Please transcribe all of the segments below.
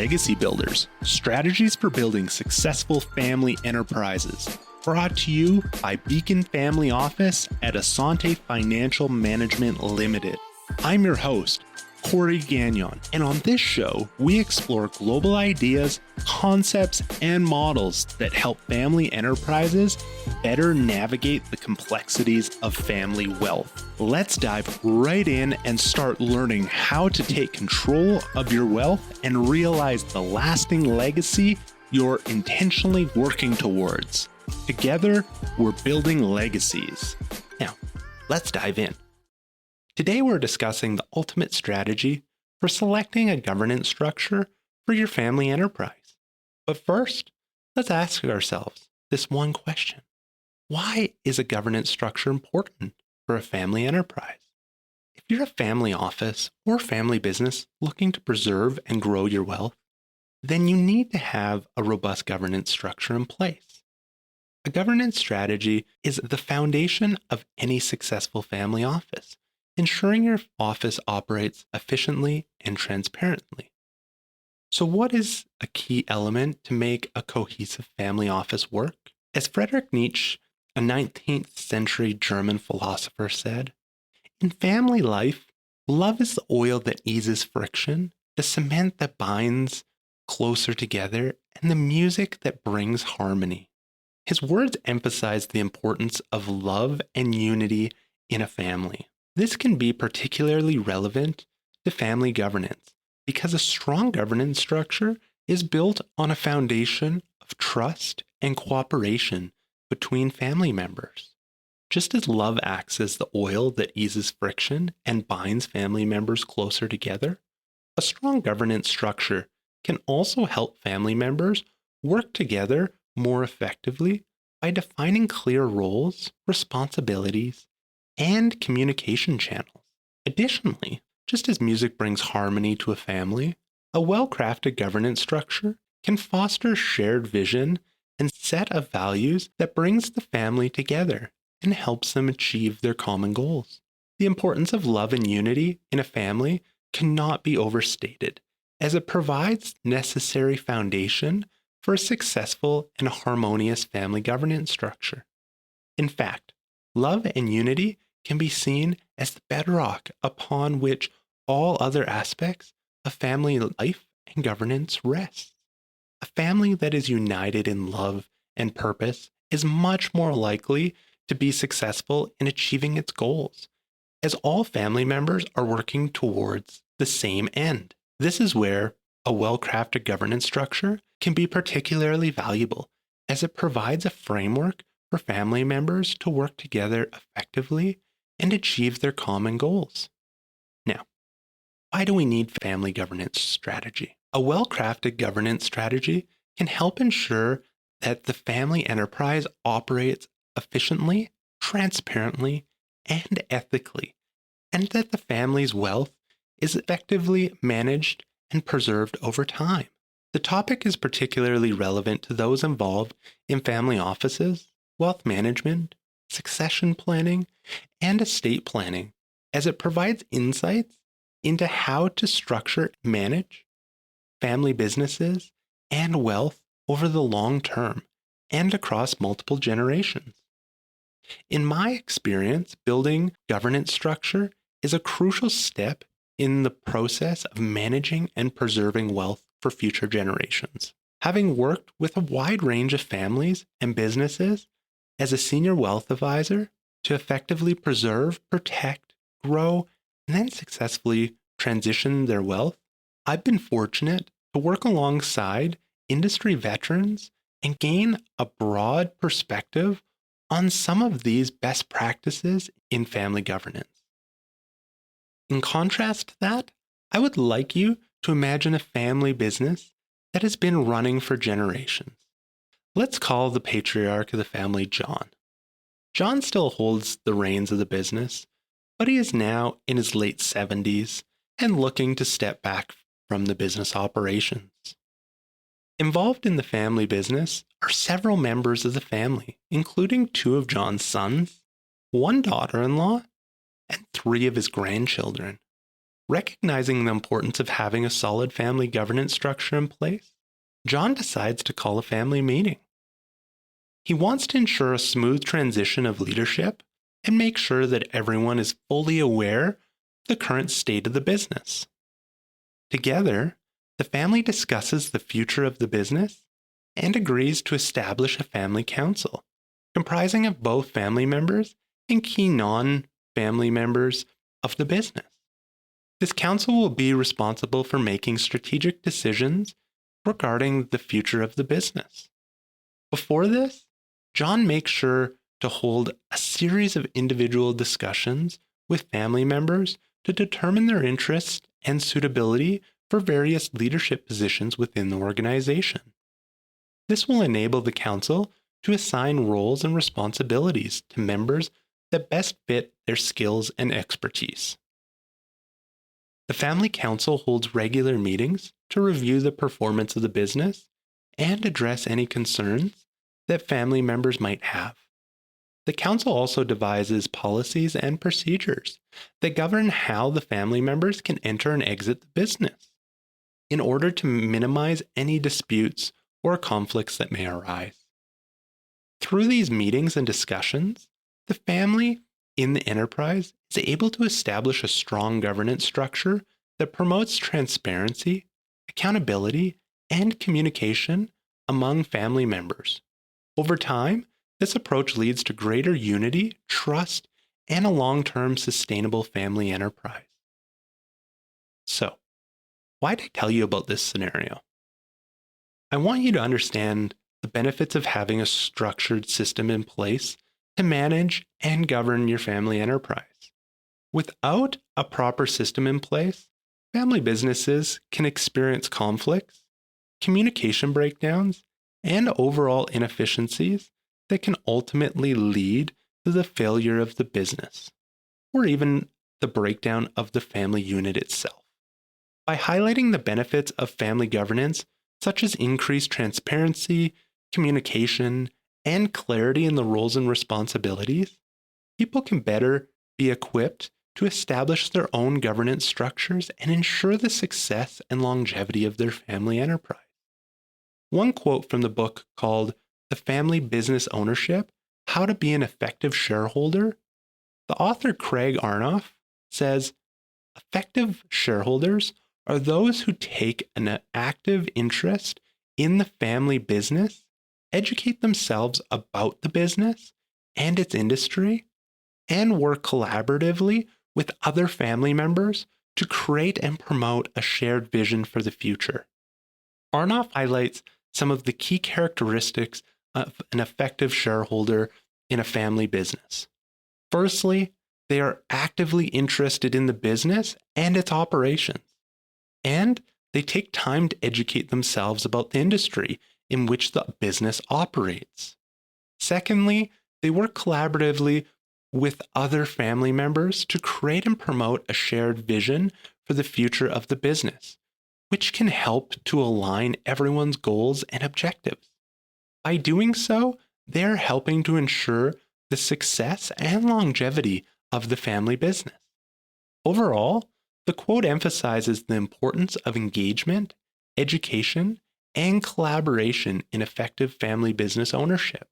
Legacy Builders, Strategies for Building Successful Family Enterprises. Brought to you by Beacon Family Office at Asante Financial Management Limited. I'm your host, Corey Gagnon, and on this show, we explore global ideas, concepts, and models that help family enterprises better navigate the complexities of family wealth. Let's dive right in and start learning how to take control of your wealth and realize the lasting legacy you're intentionally working towards. Together, we're building legacies. Now, let's dive in. Today, we're discussing the ultimate strategy for selecting a governance structure for your family enterprise. But first, let's ask ourselves this one question. Why is a governance structure important for a family enterprise? If you're a family office or family business looking to preserve and grow your wealth, then you need to have a robust governance structure in place. A governance strategy is the foundation of any successful family office, ensuring your office operates efficiently and transparently. So what is a key element to make a cohesive family office work? As Friedrich Nietzsche, a 19th century German philosopher, said, "In family life, love is the oil that eases friction, the cement that binds closer together, and the music that brings harmony." His words emphasize the importance of love and unity in a family. This can be particularly relevant to family governance because a strong governance structure is built on a foundation of trust and cooperation between family members. Just as love acts as the oil that eases friction and binds family members closer together, a strong governance structure can also help family members work together more effectively by defining clear roles, responsibilities, and communication channels. Additionally, just as music brings harmony to a family, a well-crafted governance structure can foster shared vision and set of values that brings the family together and helps them achieve their common goals. The importance of love and unity in a family cannot be overstated, as it provides necessary foundation for a successful and harmonious family governance structure. In fact, love and unity can be seen as the bedrock upon which all other aspects of family life and governance rest. A family that is united in love and purpose is much more likely to be successful in achieving its goals, as all family members are working towards the same end. This is where a well-crafted governance structure can be particularly valuable, as it provides a framework for family members to work together effectively and achieve their common goals. Now, why do we need family governance strategy? A well-crafted governance strategy can help ensure that the family enterprise operates efficiently, transparently, and ethically, and that the family's wealth is effectively managed and preserved over time. The topic is particularly relevant to those involved in family offices, wealth management, succession planning, and estate planning, as it provides insights into how to structure and manage family businesses and wealth over the long term and across multiple generations. In my experience, building governance structure is a crucial step in the process of managing and preserving wealth for future generations. Having worked with a wide range of families and businesses as a senior wealth advisor to effectively preserve, protect, grow, and then successfully transition their wealth, I've been fortunate to work alongside industry veterans and gain a broad perspective on some of these best practices in family governance. In contrast to that, I would like you to imagine a family business that has been running for generations. Let's call the patriarch of the family John. John still holds the reins of the business, but he is now in his late 70s and looking to step back from the business operations. Involved in the family business are several members of the family, including 2 of John's sons, 1 daughter-in-law, and 3 of his grandchildren. Recognizing the importance of having a solid family governance structure in place, John decides to call a family meeting. He wants to ensure a smooth transition of leadership and make sure that everyone is fully aware of the current state of the business. Together, the family discusses the future of the business and agrees to establish a family council, comprising of both family members and key non-family members of the business. This council will be responsible for making strategic decisions regarding the future of the business. Before this, John makes sure to hold a series of individual discussions with family members to determine their interests and suitability for various leadership positions within the organization. This will enable the council to assign roles and responsibilities to members that best fit their skills and expertise. The Family Council holds regular meetings to review the performance of the business and address any concerns that family members might have. The council also devises policies and procedures that govern how the family members can enter and exit the business in order to minimize any disputes or conflicts that may arise. Through these meetings and discussions, the family in the enterprise is able to establish a strong governance structure that promotes transparency, accountability, and communication among family members. Over time, this approach leads to greater unity, trust, and a long-term sustainable family enterprise. So, why did I tell you about this scenario? I want you to understand the benefits of having a structured system in place to manage and govern your family enterprise. Without a proper system in place, family businesses can experience conflicts, communication breakdowns, and overall inefficiencies that can ultimately lead to the failure of the business, or even the breakdown of the family unit itself. By highlighting the benefits of family governance, such as increased transparency, communication, and clarity in the roles and responsibilities, people can better be equipped to establish their own governance structures and ensure the success and longevity of their family enterprise. One quote from the book called The Family Business Ownership: How to Be an Effective Shareholder, the author Craig Arnoff says, "Effective shareholders are those who take an active interest in the family business, educate themselves about the business and its industry, and work collaboratively with other family members to create and promote a shared vision for the future." Arnoff highlights some of the key characteristics of an effective shareholder in a family business. Firstly, they are actively interested in the business and its operations, and they take time to educate themselves about the industry in which the business operates. Secondly, they work collaboratively with other family members to create and promote a shared vision for the future of the business, which can help to align everyone's goals and objectives. By doing so, they are helping to ensure the success and longevity of the family business. Overall, the quote emphasizes the importance of engagement, education, and collaboration in effective family business ownership.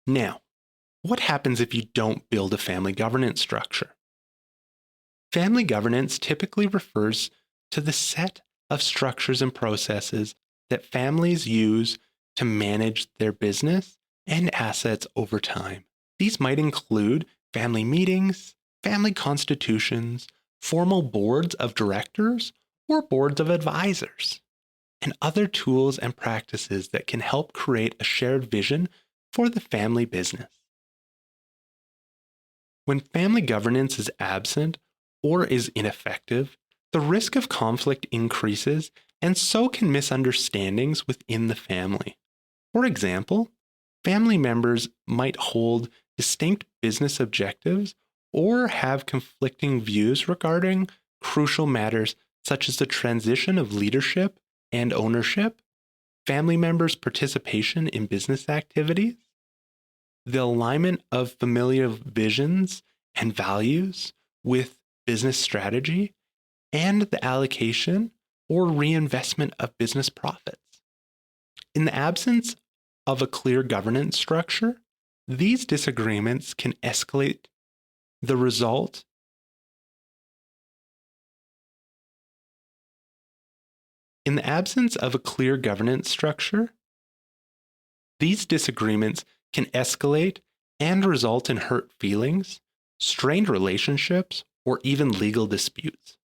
Now, what happens if you don't build a family governance structure? Family governance typically refers to the set of structures and processes that families use to manage their business and assets over time. These might include family meetings, family constitutions, formal boards of directors, or boards of advisors, and other tools and practices that can help create a shared vision for the family business. When family governance is absent or is ineffective, the risk of conflict increases, and so can misunderstandings within the family. For example, family members might hold distinct business objectives or have conflicting views regarding crucial matters such as the transition of leadership and ownership, family members' participation in business activities, the alignment of familial visions and values, with business strategy and the allocation or reinvestment of business profits. In the absence of a clear governance structure, these disagreements can escalate. The result In the absence of a clear governance structure, these disagreements can escalate and result in hurt feelings, strained relationships, or even legal disputes.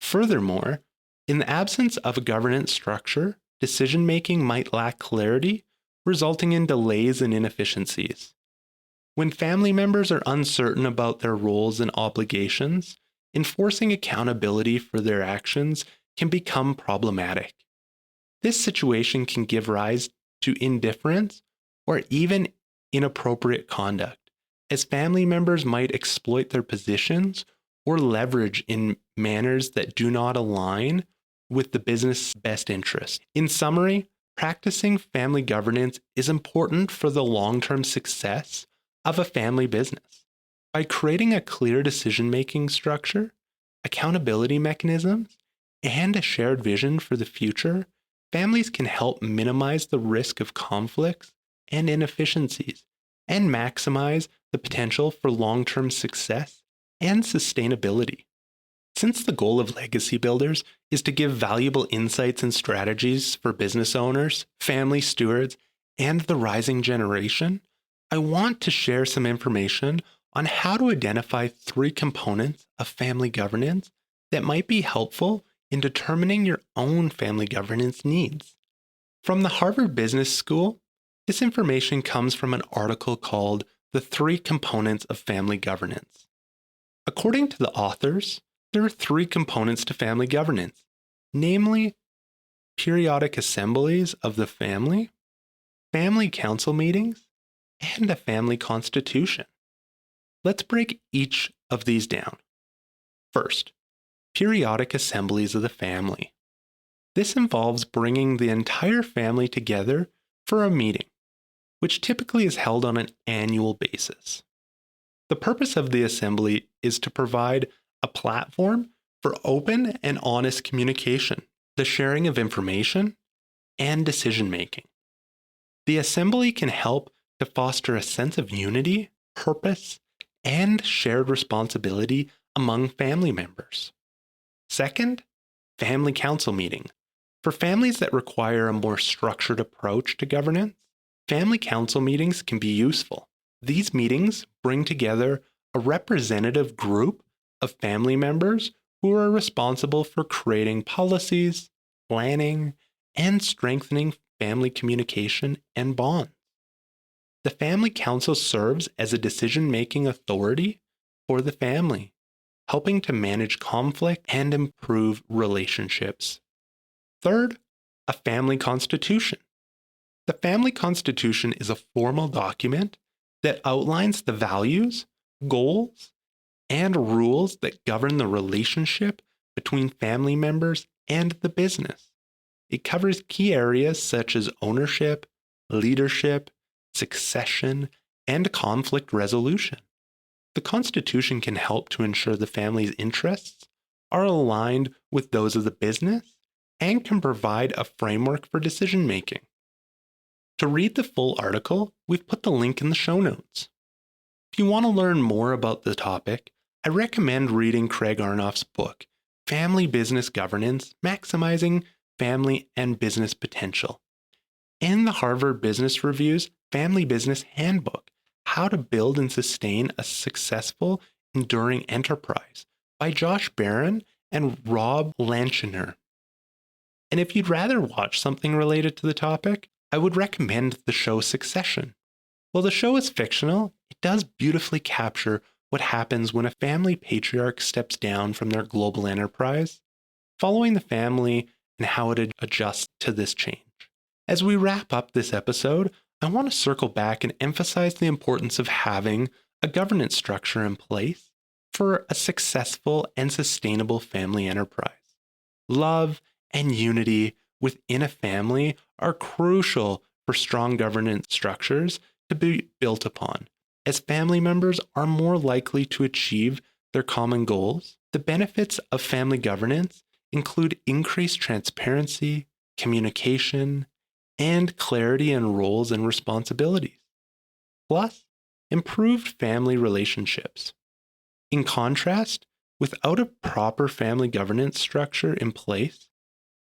Furthermore, in the absence of a governance structure, decision-making might lack clarity, resulting in delays and inefficiencies. When family members are uncertain about their roles and obligations, enforcing accountability for their actions can become problematic. This situation can give rise to indifference or even inappropriate conduct, as family members might exploit their positions or leverage in manners that do not align with the business' best interest. In summary, practicing family governance is important for the long-term success of a family business. By creating a clear decision-making structure, accountability mechanisms, and a shared vision for the future, families can help minimize the risk of conflicts and inefficiencies and maximize the potential for long-term success and sustainability. Since the goal of Legacy Builders is to give valuable insights and strategies for business owners, family stewards, and the rising generation, I want to share some information on how to identify 3 components of family governance that might be helpful in determining your own family governance needs. From the Harvard Business School, this information comes from an article called The 3 Components of Family Governance. According to the authors, there are 3 components to family governance, namely periodic assemblies of the family council meetings, and a family constitution. Let's break each of these down. First, periodic assemblies of the family. This involves bringing the entire family together for a meeting, which typically is held on an annual basis. The purpose of the assembly is to provide a platform for open and honest communication, the sharing of information, and decision-making. The assembly can help to foster a sense of unity, purpose, and shared responsibility among family members. Second, family council meetings. For families that require a more structured approach to governance, family council meetings can be useful. These meetings bring together a representative group of family members who are responsible for creating policies, planning, and strengthening family communication and bonds. The family council serves as a decision-making authority for the family, helping to manage conflict and improve relationships. Third, a family constitution. The family constitution is a formal document that outlines the values, goals, and rules that govern the relationship between family members and the business. It covers key areas such as ownership, leadership, succession, and conflict resolution. The Constitution can help to ensure the family's interests are aligned with those of the business and can provide a framework for decision-making. To read the full article, we've put the link in the show notes. If you want to learn more about the topic, I recommend reading Craig Arnoff's book, Family Business Governance: Maximizing Family and Business Potential, and the Harvard Business Review's Family Business Handbook, How to Build and Sustain a Successful, Enduring Enterprise by Josh Barron and Rob Lanchiner. And if you'd rather watch something related to the topic, I would recommend the show Succession. While the show is fictional, it does beautifully capture what happens when a family patriarch steps down from their global enterprise, following the family and how it adjusts to this change. As we wrap up this episode, I want to circle back and emphasize the importance of having a governance structure in place for a successful and sustainable family enterprise. Love and unity within a family are crucial for strong governance structures to be built upon, as family members are more likely to achieve their common goals. The benefits of family governance include increased transparency, communication, and clarity in roles and responsibilities. Plus, improved family relationships. In contrast, without a proper family governance structure in place,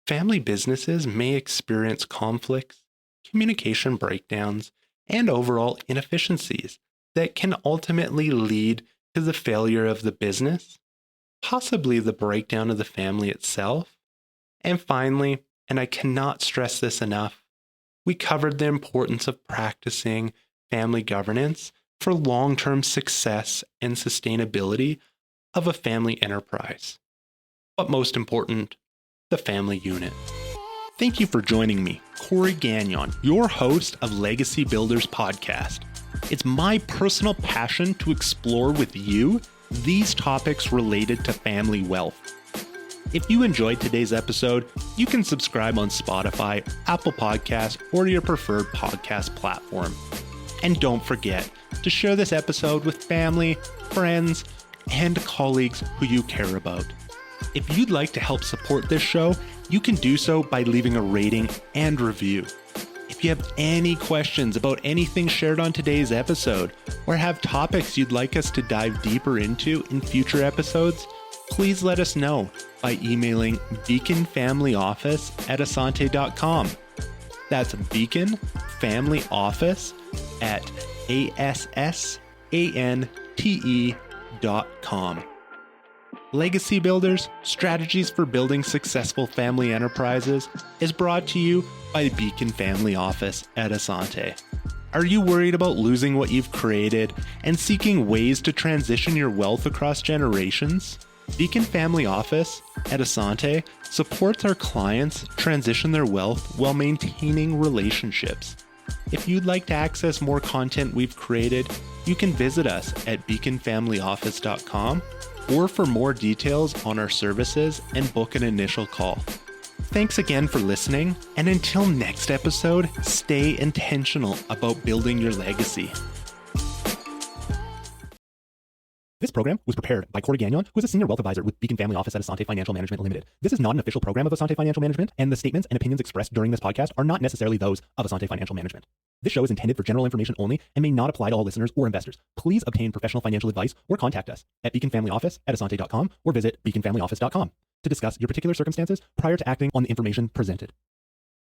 family businesses may experience conflicts, communication breakdowns, and overall inefficiencies that can ultimately lead to the failure of the business, possibly the breakdown of the family itself. And finally, and I cannot stress this enough, we covered the importance of practicing family governance for long-term success and sustainability of a family enterprise. But most important, the family unit. Thank you for joining me, Corey Gagnon, your host of Legacy Builders Podcast. It's my personal passion to explore with you these topics related to family wealth. If you enjoyed today's episode, you can subscribe on Spotify, Apple Podcasts, or your preferred podcast platform. And don't forget to share this episode with family, friends, and colleagues who you care about. If you'd like to help support this show, you can do so by leaving a rating and review. If you have any questions about anything shared on today's episode, or have topics you'd like us to dive deeper into in future episodes, please let us know by emailing beaconfamilyoffice@asante.com. That's beaconfamilyoffice@ASSANTE.com. Legacy Builders, Strategies for Building Successful Family Enterprises is brought to you by Beacon Family Office at Asante. Are you worried about losing what you've created and seeking ways to transition your wealth across generations? Beacon Family Office at Asante supports our clients transition their wealth while maintaining relationships. If you'd like to access more content we've created, you can visit us at beaconfamilyoffice.com or for more details on our services and book an initial call. Thanks again for listening, and until next episode, stay intentional about building your legacy. This program was prepared by Corey Gagnon, who is a senior wealth advisor with Beacon Family Office at Asante Financial Management Limited. This is not an official program of Asante Financial Management, and the statements and opinions expressed during this podcast are not necessarily those of Asante Financial Management. This show is intended for general information only and may not apply to all listeners or investors. Please obtain professional financial advice or contact us at beaconfamilyoffice@asante.com or visit beaconfamilyoffice.com to discuss your particular circumstances prior to acting on the information presented.